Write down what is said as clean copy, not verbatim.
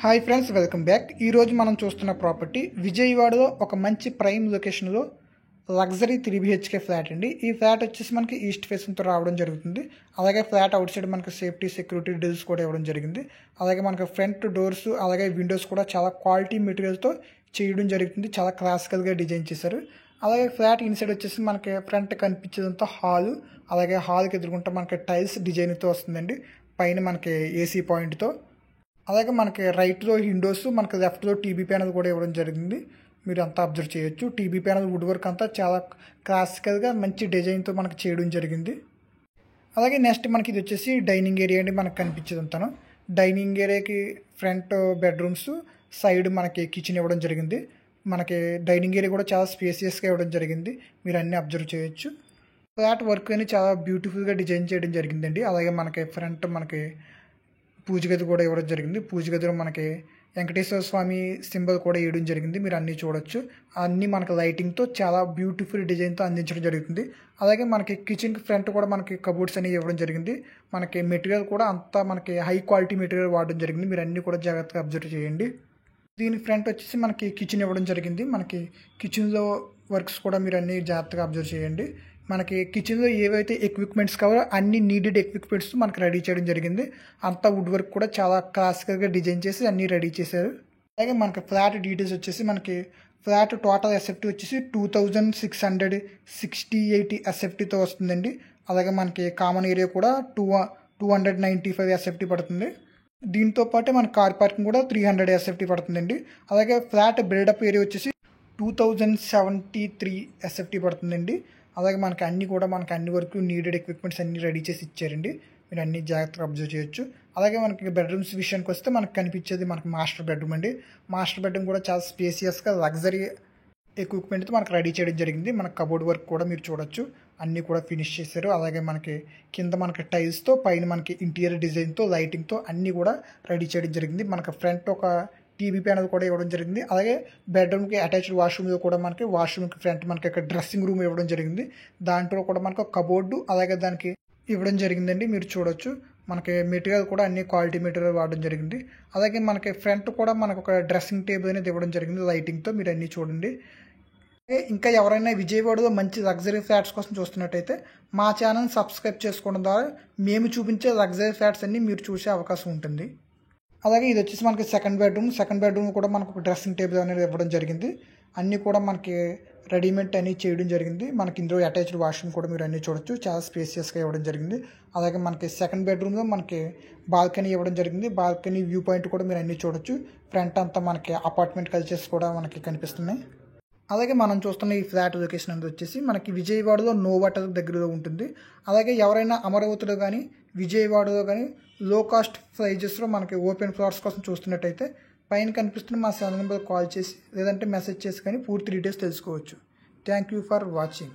Hi friends, welcome back. ఈరోజు మనం చూస్తున్న ప్రాపర్టీ విజయవాడలో ఒక మంచి ప్రైమ్ లొకేషన్లో లగ్జరీ 3BHK ఫ్లాట్ అండి. ఈ ఫ్లాట్ వచ్చేసి మనకి ఈస్ట్ ఫేసింగ్తో రావడం జరుగుతుంది. అలాగే ఫ్లాట్ అవుట్ సైడ్ మనకి సేఫ్టీ సెక్యూరిటీ డీల్స్ కూడా ఇవ్వడం జరిగింది. అలాగే మనకి ఫ్రంట్ డోర్స్ అలాగే విండోస్ కూడా చాలా క్వాలిటీ మెటీరియల్తో చేయడం జరుగుతుంది. చాలా క్లాసికల్గా డిజైన్ చేశారు. అలాగే ఫ్లాట్ ఇన్సైడ్ వచ్చేసి మనకి ఫ్రంట్ కనిపించేదంతా హాలు, అలాగే హాల్కి ఎదుర్కొంటే మనకి టైల్స్ డిజైన్తో వస్తుందండి. పైన మనకి ఏసీ పాయింట్తో, అలాగే మనకి రైట్లో విండోస్, మనకి లెఫ్ట్లో టీవీ ప్యానల్ కూడా ఇవ్వడం జరిగింది. మీరు అంతా అబ్జర్వ్ చేయొచ్చు. టీవీ ప్యానల్ వుడ్ వర్క్ అంతా చాలా క్లాసికల్గా మంచి డిజైన్తో మనకి చేయడం జరిగింది. అలాగే నెక్స్ట్ మనకి ఇది వచ్చేసి డైనింగ్ ఏరియా అండి. మనకు కనిపించేది అంతాను. డైనింగ్ ఏరియాకి ఫ్రంట్ బెడ్రూమ్స్, సైడ్ మనకి కిచెన్ ఇవ్వడం జరిగింది. మనకి డైనింగ్ ఏరియా కూడా చాలా స్పేసియస్గా ఇవ్వడం జరిగింది. మీరు అన్నీ అబ్జర్వ్ చేయొచ్చు. ఫ్లాట్ వర్క్ అని చాలా బ్యూటిఫుల్గా డిజైన్ చేయడం జరిగిందండి. అలాగే మనకి ఫ్రంట్ మనకి పూజ గది కూడా ఇవ్వడం జరిగింది. పూజ గదిలో మనకి వెంకటేశ్వర స్వామి సింబల్ కూడా వేయడం జరిగింది. మీరు అన్నీ చూడొచ్చు. అన్నీ మనకి లైటింగ్తో చాలా బ్యూటిఫుల్ డిజైన్తో అందించడం జరుగుతుంది. అలాగే మనకి కిచెన్కి ఫ్రంట్ కూడా మనకి కబోర్డ్స్ అనేవి ఇవ్వడం జరిగింది. మనకి మెటీరియల్ కూడా అంతా మనకి హై క్వాలిటీ మెటీరియల్ వాడడం జరిగింది. మీరు అన్నీ కూడా జాగ్రత్తగా అబ్జర్వ్ చేయండి. దీని ఫ్రంట్ వచ్చేసి మనకి కిచెన్ ఇవ్వడం జరిగింది. మనకి కిచెన్లో వర్క్స్ కూడా మీరు అన్నీ జాగ్రత్తగా అబ్జర్వ్ చేయండి. మనకి కిచెన్లో ఏవైతే ఎక్విప్మెంట్స్ కావాలో అన్ని నీడెడ్ ఎక్విప్మెంట్స్ మనకి రెడీ చేయడం జరిగింది. అంతా వుడ్ వర్క్ కూడా చాలా క్లాసికల్గా డిజైన్ చేసి అన్నీ రెడీ చేశారు. అలాగే మనకి ఫ్లాట్ డీటెయిల్స్ వచ్చేసి మనకి ఫ్లాట్ టోటల్ ఎస్ఎఫ్టీ వచ్చేసి 2668 ఎస్ఎఫ్టీతో వస్తుందండి. అలాగే మనకి కామన్ ఏరియా కూడా 295 ఎస్ఎఫ్టీ పడుతుంది. దీంతో పాటు మన కార్ పార్కింగ్ కూడా 300 ఎస్ఎఫ్టీ పడుతుందండి. అలాగే ఫ్లాట్ బిల్డప్ ఏరియా వచ్చేసి 2073 ఎస్ఎఫ్టీ పడుతుందండి. అలాగే మనకి అన్ని వరకు నీడెడ్ ఎక్విప్మెంట్స్ అన్నీ రెడీ చేసి ఇచ్చారండి. మీరు అన్ని జాగ్రత్తగా అబ్జర్వ్ చేయొచ్చు. అలాగే మనకి బెడ్రూమ్స్ విషయానికి వస్తే మనకు కనిపించేది మనకి మాస్టర్ బెడ్రూమ్ అండి. మాస్టర్ బెడ్రూమ్ కూడా చాలా స్పేసియస్గా లగ్జరీ ఎక్విప్మెంట్తో మనకు రెడీ చేయడం జరిగింది. మన కబోర్డ్ వర్క్ కూడా మీరు చూడొచ్చు. అన్నీ కూడా ఫినిష్ చేశారు. అలాగే మనకి కింద మనకి టైల్స్తో, పైన మనకి ఇంటీరియర్ డిజైన్తో, లైటింగ్తో అన్నీ కూడా రెడీ చేయడం జరిగింది. మనకి ఫ్రంట్ ఒక టీవీ ప్యానల్ కూడా ఇవ్వడం జరిగింది. అలాగే బెడ్రూమ్కి అటాచ్డ్ వాష్రూమ్లో కూడా మనకి వాష్రూమ్కి ఫ్రంట్ మనకి ఇక్కడ డ్రెస్సింగ్ రూమ్ ఇవ్వడం జరిగింది. దాంట్లో కూడా మనకు ఒక కబోర్డు అలాగే దానికి ఇవ్వడం జరిగిందండి. మీరు చూడొచ్చు. మనకి మెటీరియల్ కూడా అన్ని క్వాలిటీ మెటీరియల్ వాడడం జరిగింది. అలాగే మనకి ఫ్రంట్ కూడా మనకు ఒక డ్రెస్సింగ్ టేబుల్ అనేది ఇవ్వడం జరిగింది లైటింగ్తో. మీరు అన్నీ చూడండి. ఇంకా ఎవరైనా విజయవాడలో మంచి లగ్జరీ ఫ్లాట్స్ కోసం చూస్తున్నట్టయితే మా ఛానల్ సబ్స్క్రైబ్ చేసుకోవడం ద్వారా మేము చూపించే లగ్జరీ ఫ్లాట్స్ అన్నీ మీరు చూసే అవకాశం ఉంటుంది. అలాగే ఇది వచ్చేసి మనకి సెకండ్ బెడ్రూమ్ కూడా మనకు ఒక డ్రెస్సింగ్ టేబుల్ అనేది ఇవ్వడం జరిగింది. అన్నీ కూడా మనకి రెడీమేడ్ అన్నీ చేయడం జరిగింది. మనకి ఇందులో అటాచ్డ్ వాష్రూమ్ కూడా మీరు అన్నీ చూడొచ్చు. చాలా స్పేసియస్గా ఇవ్వడం జరిగింది. అలాగే మనకి సెకండ్ బెడ్రూమ్లో మనకి బాల్కనీ ఇవ్వడం జరిగింది. బాల్కనీ వ్యూ పాయింట్ కూడా మీరు అన్నీ చూడొచ్చు. ఫ్రంట్ అంతా మనకి అపార్ట్మెంట్ కల్చర్స్ కూడా మనకి కనిపిస్తున్నాయి. అలాగే మనం చూస్తున్న ఈ ఫ్లాట్ లొకేషన్ అనేది వచ్చేసి మనకి విజయవాడలో నోవాటల్ దగ్గరలో ఉంటుంది. అలాగే ఎవరైనా అమరావతిలో కానీ విజయవాడలో కానీ లో కాస్ట్ ప్రైజెస్లో మనకి ఓపెన్ ఫ్లాట్స్ కోసం చూస్తున్నట్టయితే పైన కనిపిస్తున్న మా సెల్ నెంబర్ కాల్ చేసి లేదంటే మెసేజ్ చేసి కానీ పూర్తి డీటెయిల్స్ తెలుసుకోవచ్చు. Thank you for watching.